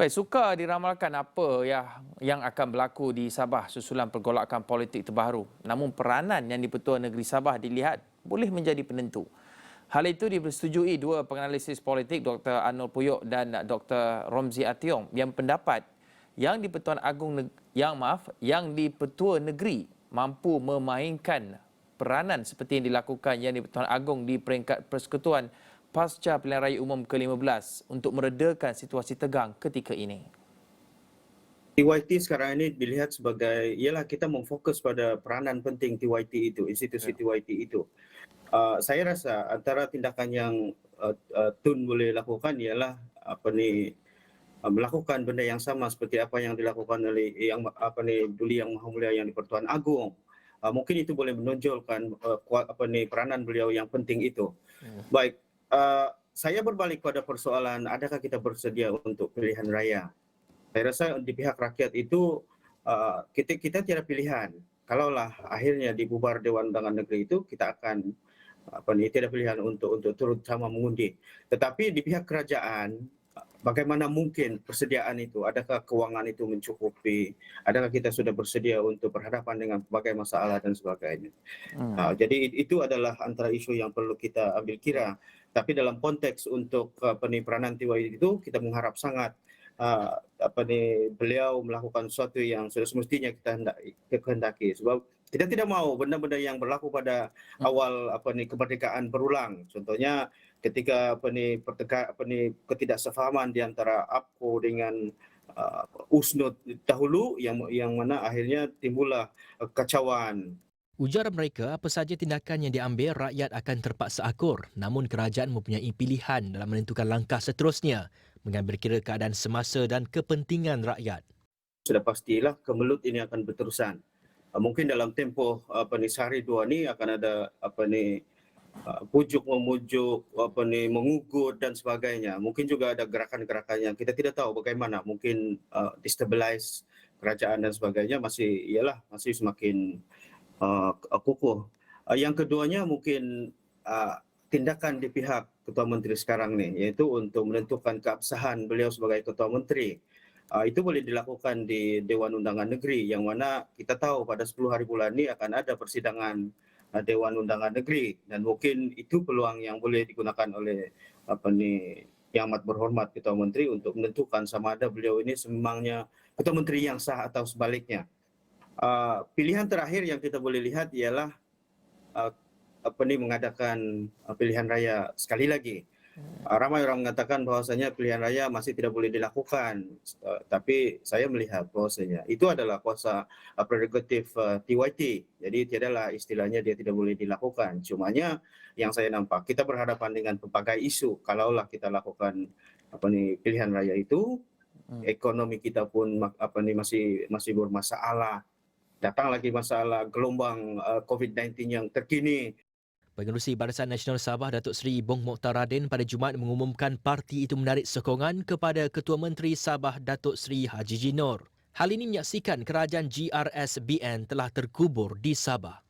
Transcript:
Baik, sukar diramalkan apa yang akan berlaku di Sabah susulan pergolakan politik terbaru. Namun peranan yang di-Pertua Negeri Sabah dilihat boleh menjadi penentu. Hal itu dipersetujui dua penganalisis politik Dr. Anor Puyok dan Dr. Romzi Ationg yang pendapat yang di-Pertua Negeri mampu memainkan peranan seperti yang dilakukan yang di-Pertuan Agong di peringkat Persekutuan pasca pilihan raya umum ke-15 untuk meredakan situasi tegang ketika ini. TYT sekarang ini dilihat sebagai, ialah kita memfokus pada peranan penting TYT itu, institusi TYT itu. Saya rasa antara tindakan yang Tun boleh lakukan ialah melakukan benda yang sama seperti apa yang dilakukan oleh Duli Yang Maha Mulia yang di-Pertuan Agong. Mungkin itu boleh menonjolkan peranan beliau yang penting itu. Baik, saya berbalik pada persoalan adakah kita bersedia untuk pilihan raya. Saya rasa di pihak rakyat itu kita tiada pilihan. Kalaulah akhirnya dibubar Dewan Undangan Negeri itu, kita akan tiada pilihan untuk turut sama mengundi. Tetapi di pihak kerajaan, bagaimana mungkin persediaan itu? Adakah kewangan itu mencukupi? Adakah kita sudah bersedia untuk berhadapan dengan berbagai masalah dan sebagainya? Jadi itu adalah antara isu yang perlu kita ambil kira. Tapi dalam konteks untuk peranan TYT itu, kita mengharap sangat beliau melakukan sesuatu yang sudah semestinya kita kehendaki. Sebab kita tidak mau benda-benda yang berlaku pada awal kemerdekaan berulang. Contohnya ketika ketidaksefahaman di antara APCO dengan USNUD dahulu yang mana akhirnya timbullah kekacauan. Ujar mereka, apa saja tindakan yang diambil, rakyat akan terpaksa akur. Namun kerajaan mempunyai pilihan dalam menentukan langkah seterusnya, mengambil kira keadaan semasa dan kepentingan rakyat. Sudah pastilah kemelut ini akan berterusan. Mungkin dalam tempoh sehari dua ni akan ada pujuk memujuk, mengugut dan sebagainya. Mungkin juga ada gerakan-gerakan yang kita tidak tahu bagaimana. Mungkin destabilize kerajaan dan sebagainya masih semakin kukuh. Yang keduanya mungkin tindakan di pihak Ketua Menteri sekarang ni, iaitu untuk menentukan keabsahan beliau sebagai Ketua Menteri. Itu boleh dilakukan di Dewan Undangan Negeri, yang mana kita tahu pada 10 hari bulan ini akan ada persidangan Dewan Undangan Negeri, dan mungkin itu peluang yang boleh digunakan oleh Yang Amat Berhormat Ketua Menteri untuk menentukan sama ada beliau ini sememangnya Ketua Menteri yang sah atau sebaliknya. Pilihan terakhir yang kita boleh lihat ialah mengadakan pilihan raya sekali lagi. Ramai orang mengatakan bahwasanya pilihan raya masih tidak boleh dilakukan, tapi saya melihat bahwasanya itu adalah kuasa prerogatif TYT. Jadi tiadalah istilahnya dia tidak boleh dilakukan. Cumanya yang saya nampak kita berhadapan dengan pelbagai isu. Kalaulah kita lakukan pilihan raya itu, ekonomi kita pun masih bermasalah. Datang lagi masalah gelombang COVID-19 yang terkini. Pengerusi Barisan Nasional Sabah Datuk Seri Bong Mokhtar Radin pada Jumaat mengumumkan parti itu menarik sokongan kepada Ketua Menteri Sabah Datuk Seri Haji Jinor. Hal ini menyaksikan kerajaan GRSBN telah terkubur di Sabah.